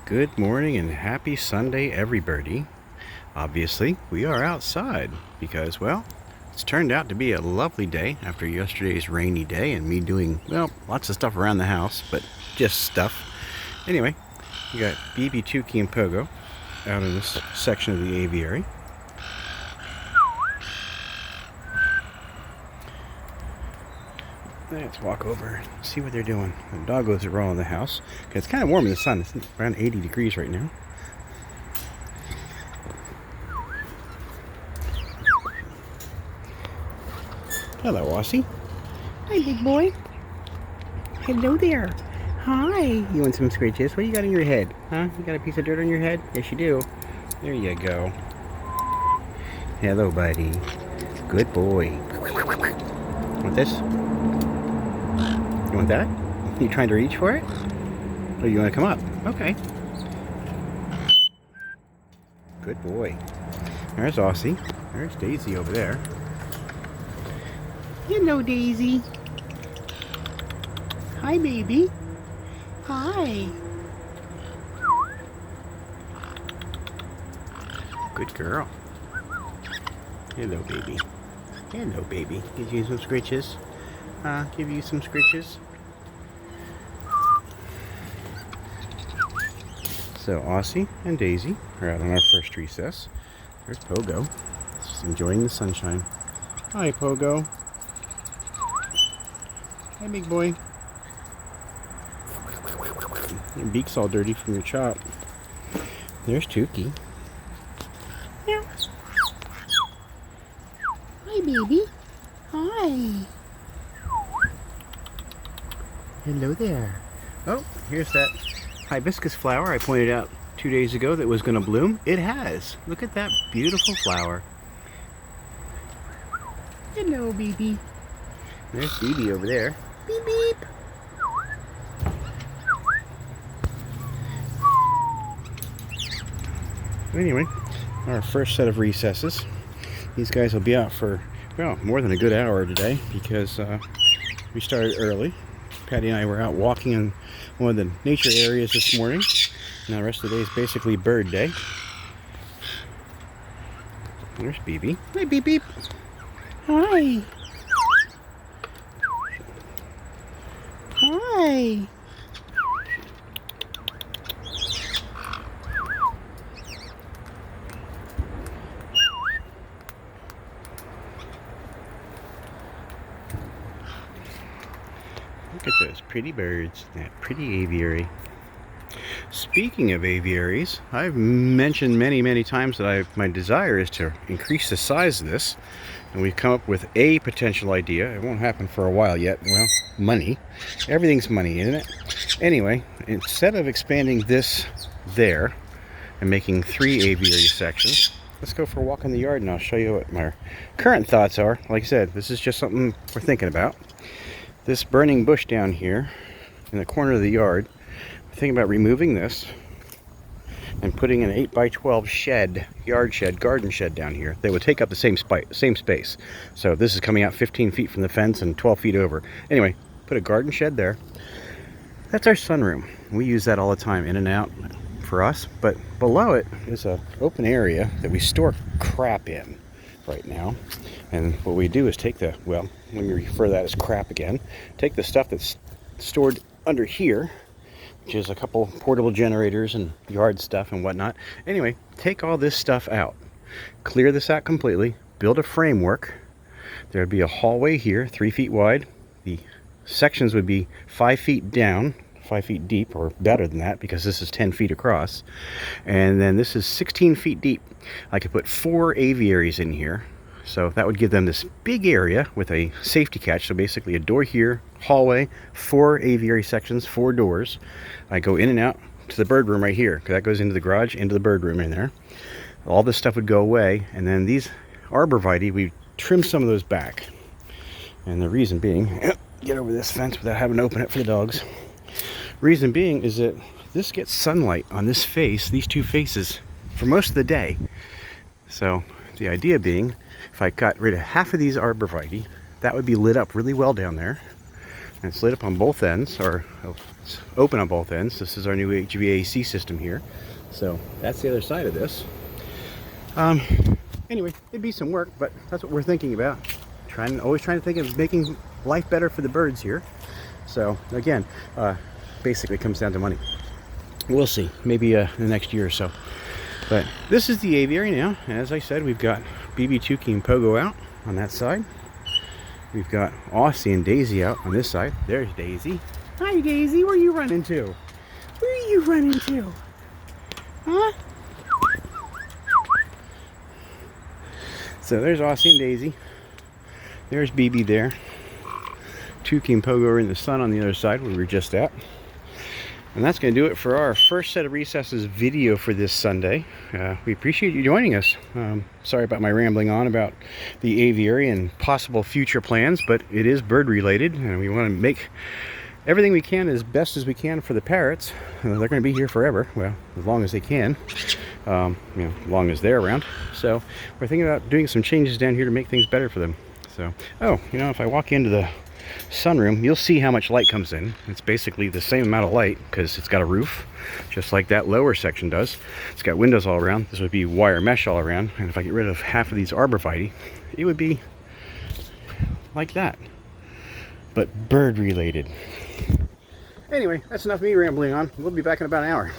Good morning and happy Sunday, everybody. Obviously, we are outside because, well, it's turned out to be a lovely day after yesterday's rainy day and me doing, well, lots of stuff around the house, but just stuff. Anyway, we got Beebee, Tuki, and Pogo out in this section of the aviary. Let's walk over and see what they're doing. The doggos are all in the house. It's kind of warm in the sun. It's around 80 degrees right now. Hello, Aussie. Hi, big boy. Hello there. Hi. You want some scratches? What do you got on your head? Huh? You got a piece of dirt on your head? Yes, you do. There you go. Hello, buddy. Good boy. Want this? You want that? You trying to reach for it? Or you want to come up? Okay. Good boy. There's Aussie. There's Daisy over there. Hello, Daisy. Hi, baby. Hi. Good girl. Hello, baby. Hello, baby. Give you some scritches. Give you some scritches. So Aussie and Daisy are out on our first recess. There's Pogo, just enjoying the sunshine. Hi, Pogo. Hi, big boy. Your beak's all dirty from your chop. There's Tuki. Meow. Hi, baby. Hi. Hello there. Oh, here's that hibiscus flower I pointed out 2 days ago that was going to bloom. It has. Look at that beautiful flower. Hello, Beebee. There's Beebee over there. Beep, beep. Anyway, our first set of recesses. These guys will be out for, well, more than a good hour today because we started early. Patty and I were out walking in one of the nature areas this morning. Now the rest of the day is basically bird day. There's Beebee. Hi, Beep Beep. Hi. Hi. Look at those pretty birds, that pretty aviary. Speaking of aviaries, I've mentioned many times that my desire is to increase the size of this, and we've come up with a potential idea. It won't happen for a while yet. Well, money. Everything's money, isn't it? Anyway, instead of expanding this there and making 3 aviary sections, let's go for a walk in the yard and I'll show you what my current thoughts are. Like I said, this is just something we're thinking about. This burning bush down here in the corner of the yard, I'm thinking about removing this and putting an 8x12 shed, yard shed, garden shed down here. They would take up the same space. So this is coming out 15 feet from the fence and 12 feet over. Anyway, put a garden shed there. That's our sunroom. We use that all the time, in and out for us. But below it is an open area that we store crap in right now. And what we do is take the, well, let me refer to that as crap again, take the stuff that's stored under here, which is a couple portable generators and yard stuff and whatnot. Anyway, take all this stuff out, clear this out completely, build a framework. There'd be a hallway here, 3 feet wide. The sections would be 5 feet down, 5 feet deep, or better than that because this is 10 feet across. And then this is 16 feet deep. I could put 4 aviaries in here. So that would give them this big area with a safety catch. So basically a door here, hallway, 4 aviary sections, 4 doors. I go in and out to the bird room right here, because that goes into the garage, into the bird room in there. All this stuff would go away. And then these arborvitae, we trim some of those back. And the reason being, get over this fence without having to open it for the dogs. Reason being is that this gets sunlight on this face, these 2 faces, for most of the day. So the idea being, if I got rid of half of these arborvitae, that would be lit up really well down there. And it's lit up on both ends, or it's open on both ends. This is our new HVAC system here. So that's the other side of this. Anyway, it'd be some work, but that's what we're thinking about. Always trying to think of making life better for the birds here. So again, basically it comes down to money. We'll see, maybe the next year or so. But this is the aviary now. As I said, we've got Beebee, Tuki, and Pogo out on that side. We've got Aussie and Daisy out on this side. There's Daisy. Hi, Daisy. Where are you running to? Where are you running to? Huh? So there's Aussie and Daisy. There's Beebee there. Tuki and Pogo are in the sun on the other side where we were just at. And that's going to do it for our first set of recesses video for this Sunday. We appreciate you joining us. Sorry about my rambling on about the aviary and possible future plans, but it is bird related, and we want to make everything we can as best as we can for the parrots. They're going to be here forever, well, as long as they can, as long as they're around. So we're thinking about doing some changes down here to make things better for them. So, if I walk into the sunroom, you'll see how much light comes in. It's basically the same amount of light because it's got a roof, just like that lower section does. It's got windows all around. This would be wire mesh all around, and if I get rid of half of these arborvitae, it would be like that, but bird related. Anyway, that's enough of me rambling on. We'll be back in about an hour.